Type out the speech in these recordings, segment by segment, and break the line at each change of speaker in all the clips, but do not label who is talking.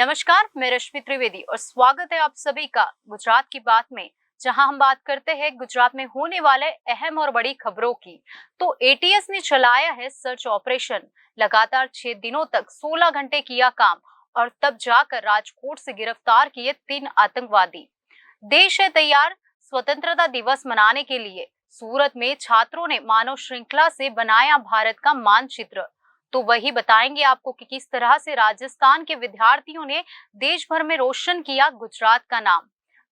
नमस्कार, मैं रश्मि त्रिवेदी और स्वागत है आप सभी का गुजरात की बात में, जहां हम बात करते हैं गुजरात में होने वाले अहम और बड़ी खबरों की। तो एटीएस ने चलाया है सर्च ऑपरेशन। लगातार 6 दिनों तक 16 घंटे किया काम और तब जाकर राजकोट से गिरफ्तार किए 3 आतंकवादी। देश है तैयार स्वतंत्रता दिवस मनाने के लिए। सूरत में छात्रों ने मानव श्रृंखला से बनाया भारत का मानचित्र। तो वही बताएंगे आपको कि किस तरह से राजस्थान के विद्यार्थियों ने देश भर में रोशन किया गुजरात का नाम।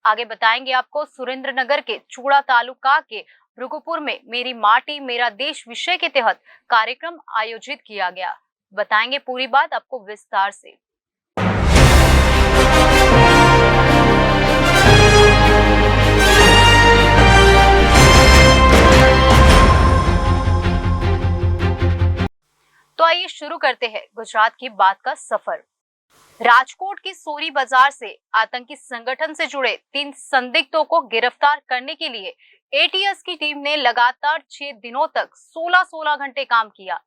आगे बताएंगे आपको सुरेंद्रनगर के चूड़ा तालुका के भृगुपुर में मेरी माटी मेरा देश विषय के तहत कार्यक्रम आयोजित किया गया। बताएंगे पूरी बात आपको विस्तार से। तो आइए शुरू करते हैं गुजरात की बात का सफर। राजकोट की सोरी बाजार से आतंकी संगठन से जुड़े 3 संदिग्धों को गिरफ्तार करने के लिए एटीएस की टीम ने लगातार 6 दिनों तक 16-16 घंटे काम किया।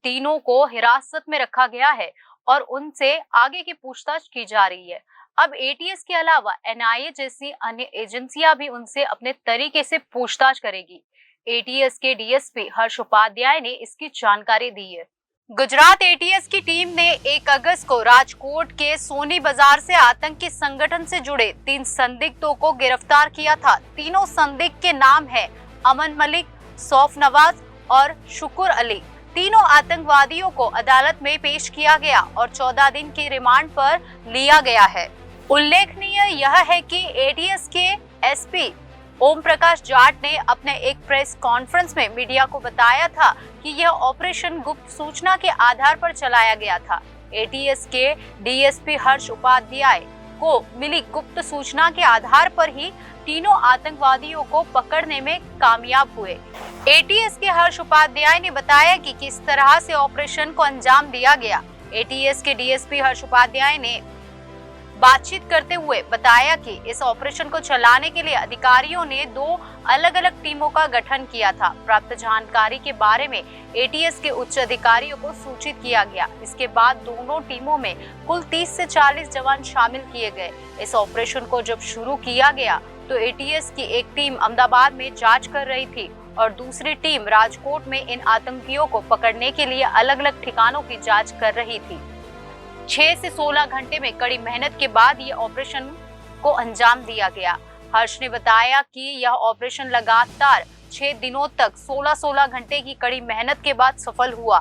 तीनों को हिरासत में रखा गया है और उनसे आगे की पूछताछ की जा रही है। अब एटीएस के अलावा एनआईए जैसी अन्य एजेंसियां भी उनसे अपने तरीके से पूछताछ करेगी। एटीएस के डीएसपी हर्ष उपाध्याय ने इसकी जानकारी दी है। गुजरात एटीएस की टीम ने 1 अगस्त को राजकोट के सोनी बाजार से आतंकी संगठन से जुड़े 3 संदिग्धों को गिरफ्तार किया था। तीनों संदिग्ध के नाम है अमन मलिक, सौफ नवाज और शुकुर अली। तीनों आतंकवादियों को अदालत में पेश किया गया और 14 दिन की रिमांड पर लिया गया है। उल्लेखनीय यह है कि एटीएस के एसपी ओम प्रकाश जाट ने अपने एक प्रेस कॉन्फ्रेंस में मीडिया को बताया था कि यह ऑपरेशन गुप्त सूचना के आधार पर चलाया गया था। एटीएस के डीएसपी हर्ष उपाध्याय को मिली गुप्त सूचना के आधार पर ही तीनों आतंकवादियों को पकड़ने में कामयाब हुए। एटीएस के हर्ष उपाध्याय ने बताया कि किस तरह से ऑपरेशन को अंजाम दिया गया। एटीएस के डीएसपी हर्ष उपाध्याय ने बातचीत करते हुए बताया कि इस ऑपरेशन को चलाने के लिए अधिकारियों ने 2 अलग-अलग टीमों का गठन किया था। प्राप्त जानकारी के बारे में एटीएस के उच्च अधिकारियों को सूचित किया गया। इसके बाद दोनों टीमों में कुल 30 से 40 जवान शामिल किए गए। इस ऑपरेशन को जब शुरू किया गया तो एटीएस की एक टीम अहमदाबाद में जांच कर रही थी और दूसरी टीम राजकोट में इन आतंकियों को पकड़ने के लिए अलग-अलग ठिकानों की जांच कर रही थी। 6 से 16 घंटे में कड़ी मेहनत के बाद ये ऑपरेशन को अंजाम दिया गया। हर्ष ने बताया कि यह ऑपरेशन लगातार 6 दिनों तक 16-16 घंटे की कड़ी मेहनत के बाद सफल हुआ।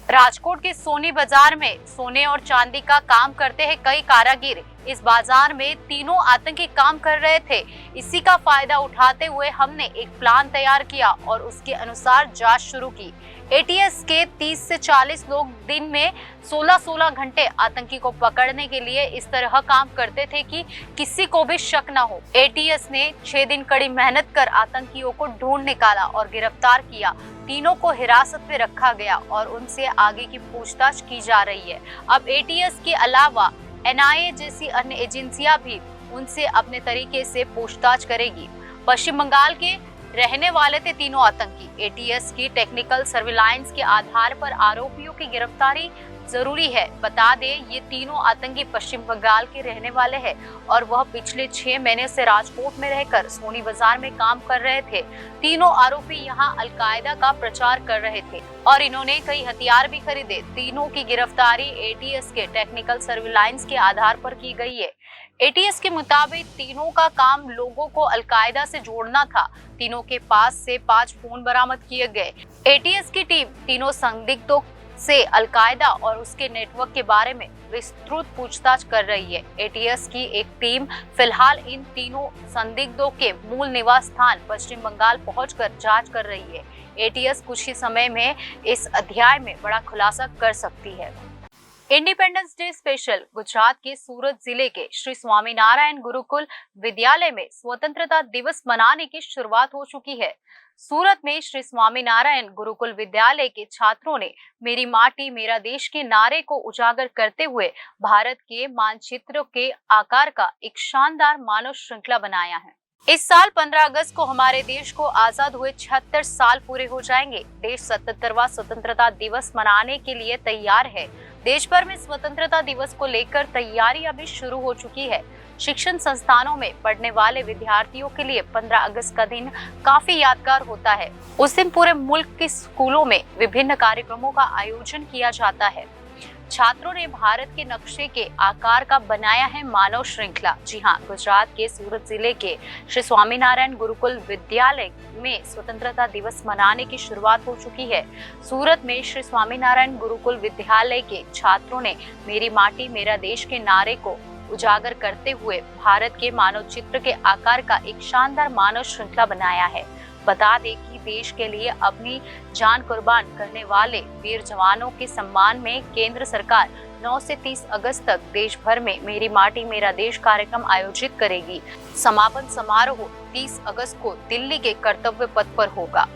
राजकोट के सोनी बाजार में सोने और चांदी का काम करते हैं कई कारीगर। इस बाजार में तीनों आतंकी काम कर रहे थे। इसी का फायदा उठाते हुए हमने एक प्लान तैयार किया और उसके अनुसार जांच शुरू की। एटीएस के 30 से 40 लोग दिन में 16-16 घंटे आतंकी को पकड़ने के लिए इस तरह काम करते थे कि किसी को भी शक न हो। एटीएस ने 6 दिन कड़ी मेहनत कर आतंकियों को ढूंढ निकाला और गिरफ्तार किया। तीनों को हिरासत में रखा गया और उनसे आगे की पूछताछ की जा रही है। अब एटीएस के अलावा एनआईए जैसी अन्य एजेंसियां भी उनसे अपने तरीके से पूछताछ करेगी। पश्चिम बंगाल के रहने वाले थे तीनों आतंकी। एटीएस की टेक्निकल सर्विलांस के आधार पर आरोपियों की गिरफ्तारी जरूरी है। बता दें ये तीनों आतंकी पश्चिम बंगाल के रहने वाले हैं और वह पिछले 6 महीने से राजकोट में रहकर सोनी बाजार में काम कर रहे थे। तीनों आरोपी यहां अलकायदा का प्रचार कर रहे थे और इन्होंने कई हथियार भी खरीदे। तीनों की गिरफ्तारी एटीएस के टेक्निकल सर्विलांस के आधार पर की गई है। एटीएस के मुताबिक तीनों का काम लोगों को अलकायदा से जोड़ना था। तीनों के पास से 5 फोन बरामद किए गए। एटीएस की टीम तीनों संदिग्धों से अलकायदा और उसके नेटवर्क के बारे में विस्तृत पूछताछ कर रही है। एटीएस की एक टीम फिलहाल इन तीनों संदिग्धों के मूल निवास स्थान पश्चिम बंगाल पहुंचकर जांच कर रही है। एटीएस कुछ ही समय में इस अध्याय में बड़ा खुलासा कर सकती है। इंडिपेंडेंस डे स्पेशल गुजरात के सूरत जिले के श्री स्वामीनारायण गुरुकुल विद्यालय में स्वतंत्रता दिवस मनाने की शुरुआत हो चुकी है। सूरत में श्री स्वामीनारायण गुरुकुल विद्यालय के छात्रों ने मेरी माटी मेरा देश के नारे को उजागर करते हुए भारत के मानचित्र के आकार का एक शानदार मानव श्रृंखला बनाया है। इस साल 15 अगस्त को हमारे देश को आजाद हुए 76 साल पूरे हो जाएंगे। देश 77वां स्वतंत्रता दिवस मनाने के लिए तैयार है। देश भर में स्वतंत्रता दिवस को लेकर तैयारियां भी शुरू हो चुकी है। शिक्षण संस्थानों में पढ़ने वाले विद्यार्थियों के लिए 15 अगस्त का दिन काफी यादगार होता है। उस दिन पूरे मुल्क के स्कूलों में विभिन्न कार्यक्रमों का आयोजन किया जाता है। छात्रों ने भारत के नक्शे के आकार का बनाया है मानव श्रृंखला। जी हाँ, गुजरात के सूरत जिले के श्री स्वामीनारायण गुरुकुल विद्यालय में स्वतंत्रता दिवस मनाने की शुरुआत हो चुकी है। सूरत में श्री स्वामीनारायण गुरुकुल विद्यालय के छात्रों ने मेरी माटी मेरा देश के नारे को उजागर करते हुए भारत के मानव चित्र के आकार का एक शानदार मानव श्रृंखला बनाया है। बता दें कि देश के लिए अपनी जान कुर्बान करने वाले वीर जवानों के सम्मान में केंद्र सरकार 9 से 30 अगस्त तक देश भर में मेरी माटी मेरा देश कार्यक्रम आयोजित करेगी। समापन समारोह 30 अगस्त को दिल्ली के कर्तव्य पथ पर होगा।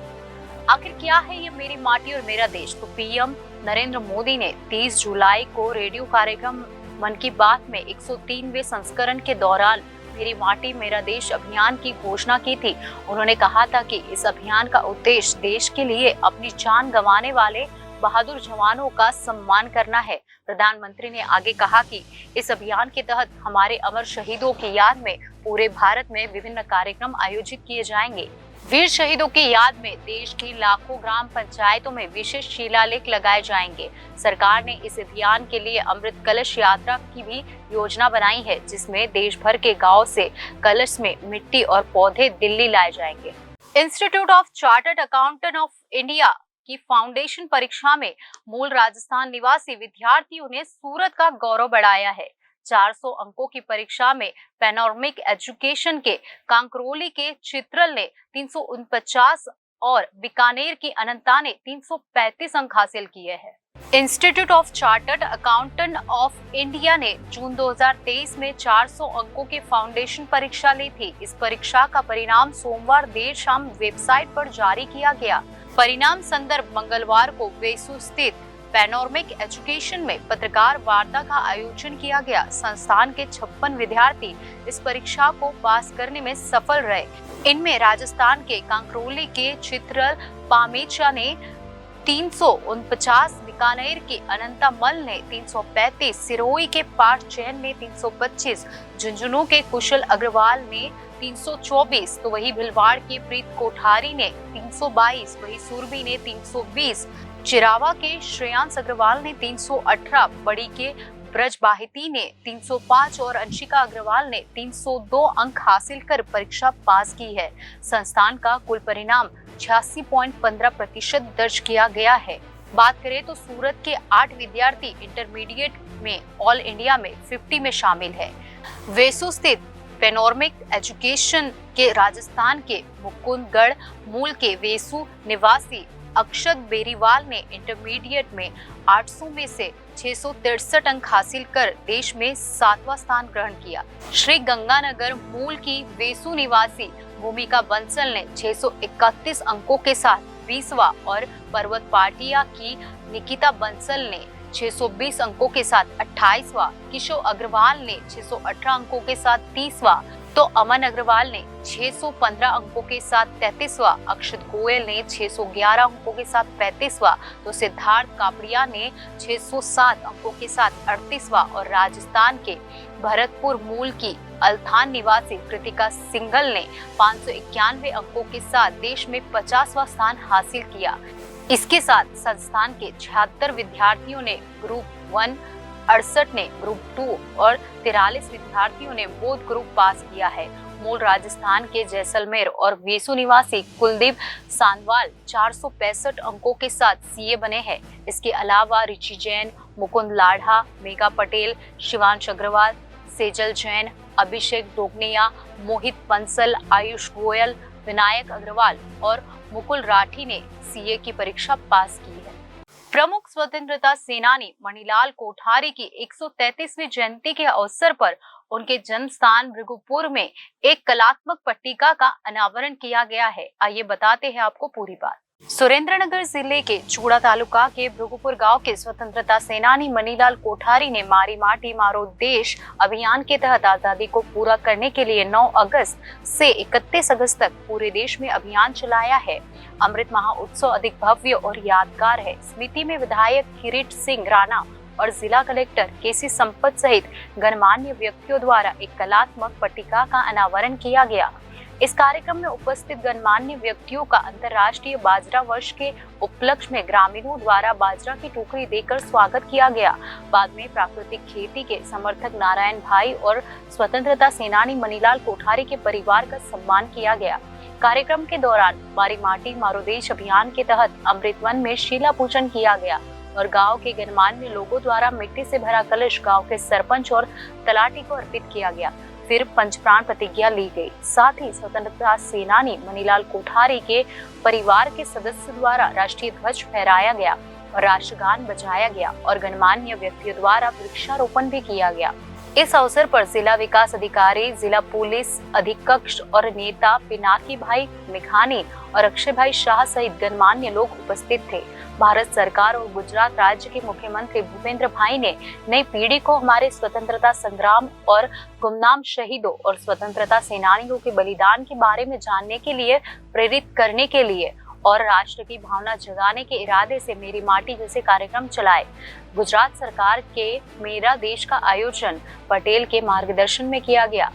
आखिर क्या है ये मेरी माटी और मेरा देश? तो पीएम नरेंद्र मोदी ने 30 जुलाई को रेडियो कार्यक्रम मन की बात में 103वें संस्करण के दौरान मेरी माटी मेरा देश अभियान की घोषणा की थी। उन्होंने कहा था कि इस अभियान का उद्देश्य देश के लिए अपनी जान गंवाने वाले बहादुर जवानों का सम्मान करना है। प्रधानमंत्री ने आगे कहा कि इस अभियान के तहत हमारे अमर शहीदों की याद में पूरे भारत में विभिन्न कार्यक्रम आयोजित किए जाएंगे। वीर शहीदों की याद में देश की लाखों ग्राम पंचायतों में विशेष शिलालेख लगाए जाएंगे। सरकार ने इस अभियान के लिए अमृत कलश यात्रा की भी योजना बनाई है, जिसमें देश भर के गांव से कलश में मिट्टी और पौधे दिल्ली लाए जाएंगे। Institute of chartered accountant of India की फाउंडेशन परीक्षा में मूल राजस्थान निवासी विद्यार्थियों ने सूरत का गौरव बढ़ाया है। 400 अंकों की परीक्षा में पैनोरमिक एजुकेशन के कांकरोली के चित्रल ने 349 और बीकानेर की अनंता ने 335 अंक हासिल किए हैं। Institute of chartered accountant of India ने जून 2023 में 400 अंकों की फाउंडेशन परीक्षा ली थी। इस परीक्षा का परिणाम सोमवार देर शाम वेबसाइट पर जारी किया गया। परिणाम संदर्भ मंगलवार को वेसू स्थित पैनोरमिक एजुकेशन में पत्रकार वार्ता का आयोजन किया गया। संस्थान के 56 विद्यार्थी इस परीक्षा को पास करने में सफल रहे। इनमें राजस्थान के कांकरोली के चित्रल पामेचा ने 349, बीकानेर की अनंता मल ने 335, सिरोही के पार्थ जैन ने 325, झुंझुनू के कुशल अग्रवाल ने 324, तो वही भिलवाड़ की प्रीत कोठारी ने 322, वही सूरबी ने 320, चिरावा के श्रेयांश अग्रवाल ने 318, बड़ी के ब्रज बाहिती ने 305 और अंशिका अग्रवाल ने 302 अंक हासिल कर परीक्षा पास की है। संस्थान का कुल परिणाम 86.15% दर्ज किया गया है। बात करें तो सूरत के 8 विद्यार्थी इंटरमीडिएट में ऑल इंडिया में 50 में शामिल है। वेसू स्थित पैनोरमिक एजुकेशन के राजस्थान के मुकुंदगढ़ मूल के वेसू निवासी अक्षत बेरीवाल ने इंटरमीडिएट में 800 में से 663 अंक हासिल कर देश में 7वां स्थान ग्रहण किया। श्री गंगानगर मूल की वेसू निवासी भूमिका बंसल ने 631 अंकों के साथ 20वां और पर्वत पाटिया की निकिता बंसल ने 620 अंकों के साथ 28वां, किशोर अग्रवाल ने 618 अंकों के साथ 30वां, तो अमन अग्रवाल ने 615 अंकों के साथ 33वां, अक्षत गोयल ने 611 अंकों के साथ 35वां, तो सिद्धार्थ कापड़िया ने 607 अंकों के साथ 38वां और राजस्थान के भरतपुर मूल की अल्थान निवासी कृतिका सिंघल ने 591 अंकों के साथ देश में 50वां स्थान हासिल किया। इसके साथ संस्थान के 76 विद्यार्थियों ने ग्रुप 1, 68 ने ग्रुप 2 और 43 विद्यार्थियों ने बोध ग्रुप पास किया है। मूल राजस्थान के जैसलमेर और वेसू निवासी कुलदीप सांदवाल 465 अंकों के साथ सीए बने हैं। इसके अलावा रिची जैन, मुकुंद लाढ़ा, मेघा पटेल, शिवांश अग्रवाल, सेजल जैन, अभिषेक डोगनिया, मोहित बंसल, आयुष गोयल, विनायक अग्रवाल और मुकुल राठी ने सीए की परीक्षा पास की है। प्रमुख स्वतंत्रता सेनानी मणिलाल कोठारी की 133वीं जयंती के अवसर पर उनके जन्म स्थान भृगुपुर में एक कलात्मक पट्टिका का अनावरण किया गया है। आइए बताते हैं आपको पूरी बात। सुरेंद्रनगर जिले के चूड़ा तालुका के भृगुपुर गांव के स्वतंत्रता सेनानी मणिलाल कोठारी ने मारी माटी मारो देश अभियान के तहत आजादी को पूरा करने के लिए 9 अगस्त से 31 अगस्त तक पूरे देश में अभियान चलाया है। अमृत महोत्सव अधिक भव्य और यादगार है। समिति में विधायक किरीट सिंह राणा और जिला कलेक्टर केसी संपत सहित गणमान्य व्यक्तियों द्वारा एक कलात्मक पट्टिका का अनावरण किया गया। इस कार्यक्रम में उपस्थित गणमान्य व्यक्तियों का अंतर्राष्ट्रीय बाजरा वर्ष के उपलक्ष्य में ग्रामीणों द्वारा बाजरा की टोकरी देकर स्वागत किया गया। बाद में प्राकृतिक खेती के समर्थक नारायण भाई और स्वतंत्रता सेनानी मनीलाल कोठारी के परिवार का सम्मान किया गया। कार्यक्रम के दौरान मारी माटी मारो देश अभियान के तहत अमृत वन में शिला पूजन किया गया और गांव के गणमान्य लोगों द्वारा मिट्टी से भरा कलश गांव के सरपंच और तलाटी को अर्पित किया गया। फिर पंचप्राण प्रतिज्ञा ली गई। साथ ही स्वतंत्रता सेनानी मनीलाल कोठारी के परिवार के सदस्यों द्वारा राष्ट्रीय ध्वज फहराया गया और राष्ट्रगान बजाया गया और गणमान्य व्यक्तियों द्वारा वृक्षारोपण भी किया गया। इस अवसर पर जिला विकास अधिकारी, जिला पुलिस अधीक्षक और नेता पिनाकी भाई मेघानी और अक्षय भाई शाह सहित गणमान्य लोग उपस्थित थे। भारत सरकार और गुजरात राज्य के मुख्यमंत्री भूपेंद्र भाई ने नई पीढ़ी को हमारे स्वतंत्रता संग्राम और गुमनाम शहीदों और स्वतंत्रता सेनानियों के बलिदान के बारे में जानने के लिए प्रेरित करने के लिए और राष्ट्र की भावना जगाने के इरादे से मेरी माटी जैसे कार्यक्रम चलाए। गुजरात सरकार के मेरा देश का आयोजन पटेल के मार्गदर्शन में किया गया।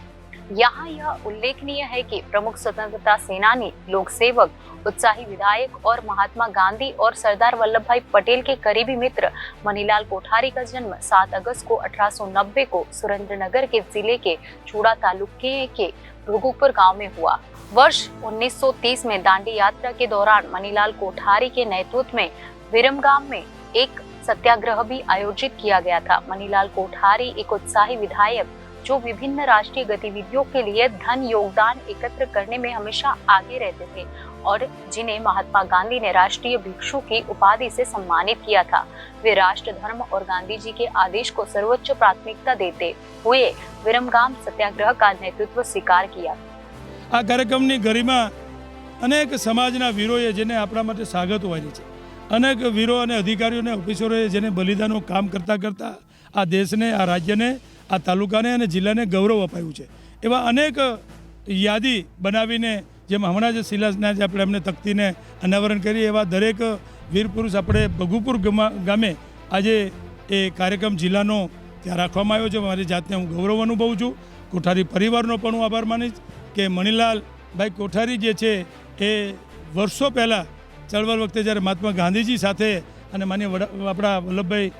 यहाँ यह उल्लेखनीय है कि प्रमुख स्वतंत्रता सेनानी, लोक सेवक, उत्साही विधायक और महात्मा गांधी और सरदार वल्लभ भाई पटेल के करीबी मित्र मनीलाल कोठारी का जन्म 7 अगस्त को 1890 को सुरेंद्रनगर के जिले के चूड़ा तालुके के भृगुपुर गांव में हुआ। वर्ष 1930 में दांडी यात्रा के दौरान मनीलाल कोठारी के नेतृत्व में विरमगाम में एक सत्याग्रह भी आयोजित किया गया था। मनीलाल कोठारी एक उत्साही विधायक जो विभिन्न राष्ट्रीय गतिविधियों के लिए धन योगदान एकत्र करने में हमेशा आगे रहते थे और जिन्हें महात्मा गांधी ने राष्ट्रीय भिक्षु की उपाधि से सम्मानित किया था। वे राष्ट्र धर्म और गांधी जी के आदेश को सर्वोच्च प्राथमिकता देते हुए विरमगाम सत्याग्रह का नेतृत्व स्वीकार किया।
आ कार्यक्रमની ગરિમા અનેક સમાજના વીરોએ જેને આપણા માટે સ્વાગત હોવાની છે, અનેક વીરો અને અધિકારીઓને ઓફિસરોએ જેને બલિદાનનું કામ કરતાં કરતાં આ દેશને, આ રાજ્યને, આ તાલુકાને અને જિલ્લાને ગૌરવ અપાયું છે, એવા અનેક યાદી બનાવીને જેમ હમણાં જ શિલાના જે આપણે એમને તકતીને અનાવરણ કરી એવા દરેક વીર પુરુષ આપણે ભગુપુર ગામે આજે એ કાર્યક્રમ જિલ્લાનો ત્યાં રાખવામાં આવ્યો છે। મારી જાતને હું ગૌરવ અનુભવું છું। કોઠારી પરિવારનો પણ હું આભાર માનીશ કે મણીલાલ ભાઈ કોઠારી જે છે એ વર્ષો પહેલાં ચળવળ વખતે જ્યારે મહાત્મા ગાંધીજી સાથે અને માન્ય આપણા વલ્લભભાઈ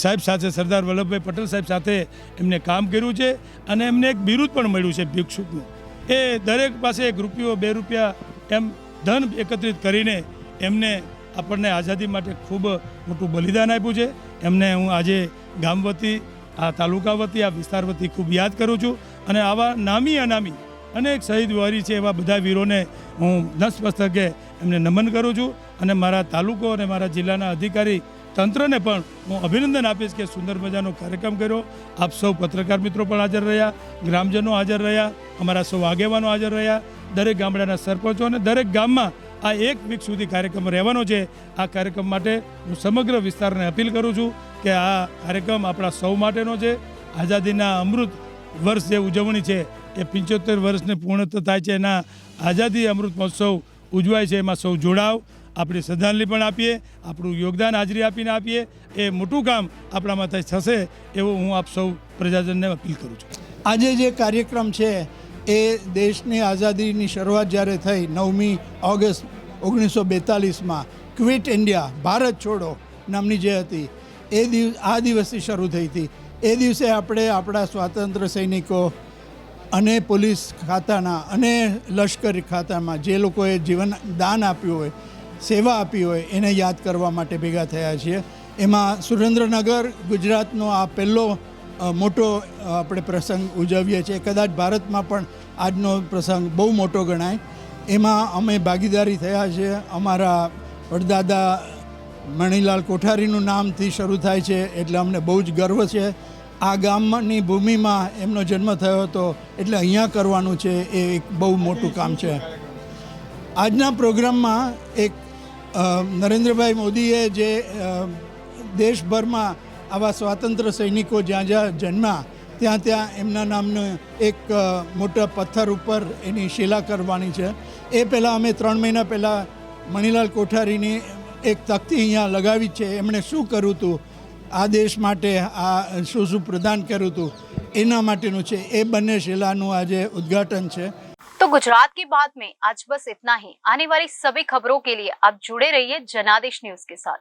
સાહેબ સાથે, સરદાર વલ્લભભાઈ પટેલ સાહેબ સાથે એમને કામ કર્યું છે અને એમને એક બિરુદ પણ મળ્યું છે ભિક્ષુકનું। એ દરેક પાસે 1 રૂપિયો 2 રૂપિયા એમ ધન એકત્રિત કરીને એમને આપણને આઝાદી માટે ખૂબ મોટું બલિદાન આપ્યું છે। એમને હું આજે ગામ વતી, આ તાલુકા વતી, આ વિસ્તાર વતી ખૂબ યાદ કરું છું અને આવા નામી અનામી અનેક શહીદ વારી છે એવા બધા વીરોને હું નતમસ્તકે એમને નમન કરું છું અને મારા તાલુકો અને મારા જિલ્લાના અધિકારી તંત્રને પણ હું અભિનંદન આપીશ કે સુંદર મજાનો કાર્યક્રમ કર્યો। આપ સૌ પત્રકાર મિત્રો પણ હાજર રહ્યા, ગ્રામજનો હાજર રહ્યા, અમારા સૌ આગેવાનો હાજર રહ્યા, દરેક ગામડાના સરપંચો અને દરેક ગામમાં આ 1 વીક સુધી કાર્યક્રમ રહેવાનો છે। આ કાર્યક્રમ માટે હું સમગ્ર વિસ્તારને અપીલ કરું છું કે આ કાર્યક્રમ આપણા સૌ માટેનો છે। આઝાદીના અમૃત વર્ષ જે ઉજવણી છે એ 75 વર્ષને પૂર્ણ થાય છે, એના આઝાદી અમૃત મહોત્સવ ઉજવાય છે, એમાં સૌ જોડાવ, આપણી શ્રદ્ધાંજલિ પણ આપીએ, આપણું યોગદાન હાજરી આપીને આપીએ। એ મોટું કામ આપણામાં થશે એવું હું આપ સૌ પ્રજાજનને અપીલ કરું છું।
આજે જે કાર્યક્રમ છે એ દેશની આઝાદીની શરૂઆત જ્યારે થઈ 9મી ઓગસ્ટ 1942માં ક્વિટ ઇન્ડિયા, ભારત છોડો નામની જે હતી આ દિવસથી શરૂ થઈ હતી। એ દિવસે આપણે આપણા સ્વાતંત્ર્ય સૈનિકો અને પોલીસ ખાતાના અને લશ્કરી ખાતામાં જે લોકોએ જીવન દાન આપ્યું હોય, સેવા આપી હોય, એને યાદ કરવા માટે ભેગા થયા છીએ। એમાં સુરેન્દ્રનગર ગુજરાતનો આ પહેલો મોટો આપણે પ્રસંગ ઉજવીએ છીએ। કદાચ ભારતમાં પણ આજનો પ્રસંગ બહુ મોટો ગણાય। એમાં અમે ભાગીદારી થયા છે। અમારા વડદાદા મણીલાલ કોઠારીનું નામથી શરૂ થાય છે એટલે અમને બહુ જ ગર્વ છે। આ ગામની ભૂમિમાં એમનો જન્મ થયો હતો એટલે અહીંયા કરવાનું છે એ એક બહુ મોટું કામ છે। આજના પ્રોગ્રામમાં એક નરેન્દ્રભાઈ મોદીએ જે દેશભરમાં આવા સ્વાતંત્ર્ય સૈનિકો જ્યાં જ્યાં જન્મ્યા ત્યાં એમના નામનો એક મોટા પથ્થર ઉપર એની શિલા કરવાની છે। એ પહેલાં અમે 3 મહિના પહેલાં મણીલાલ કોઠારીની એક તકતી અહીંયા લગાવી છે। એમણે શું કર્યું હતું આ દેશ માટે આ શું શું પ્રદાન કર્યું હતું એના માટેનું છે. એ બંને શિલાનું આજે ઉદ્ઘાટન છે.
तो गुजरात की बात में आज बस इतना ही। आने वाली सभी खबरों के लिए आप जुड़े रहिए जनादेश न्यूज के साथ।